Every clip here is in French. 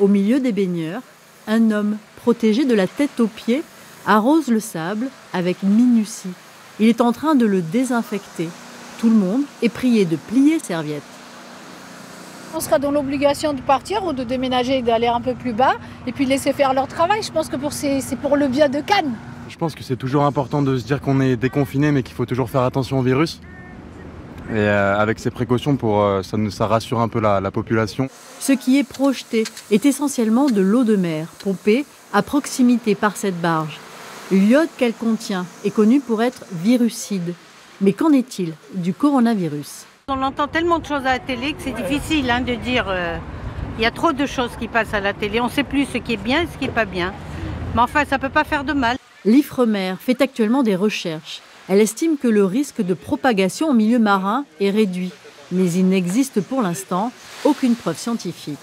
Au milieu des baigneurs, un homme, protégé de la tête aux pieds, arrose le sable avec minutie. Il est en train de le désinfecter. Tout le monde est prié de plier serviette. On sera dans l'obligation de partir ou de déménager et d'aller un peu plus bas et puis laisser faire leur travail. Je pense que c'est pour le bien de Cannes. Je pense que c'est toujours important de se dire qu'on est déconfiné mais qu'il faut toujours faire attention au virus. Et avec ces précautions, ça rassure un peu la population. Ce qui est projeté est essentiellement de l'eau de mer, pompée à proximité par cette barge. L'iode qu'elle contient est connu pour être virucide. Mais qu'en est-il du coronavirus ? On entend tellement de choses à la télé que c'est difficile de dire. Il y a trop de choses qui passent à la télé. On ne sait plus ce qui est bien et ce qui n'est pas bien. Mais enfin, ça ne peut pas faire de mal. L'Ifremer fait actuellement des recherches. Elle estime que le risque de propagation au milieu marin est réduit. Mais il n'existe pour l'instant aucune preuve scientifique.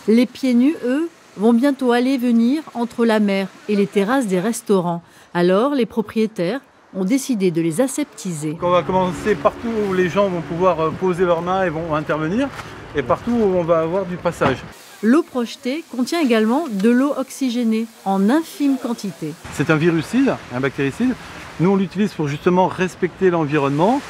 Les pieds nus, eux, vont bientôt aller et venir entre la mer et les terrasses des restaurants. Alors, les propriétaires ont décidé de les aseptiser. On va commencer partout où les gens vont pouvoir poser leurs mains et vont intervenir, et partout où on va avoir du passage. L'eau projetée contient également de l'eau oxygénée en infime quantité. C'est un virucide, un bactéricide. Nous, on l'utilise pour justement respecter l'environnement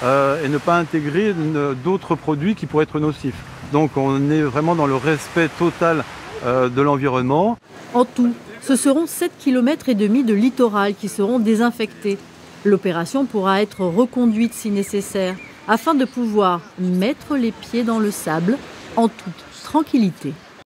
et ne pas intégrer d'autres produits qui pourraient être nocifs. Donc on est vraiment dans le respect total de l'environnement. En tout, ce seront 7,5 km de littoral qui seront désinfectés. L'opération pourra être reconduite si nécessaire, afin de pouvoir mettre les pieds dans le sable en toute tranquillité.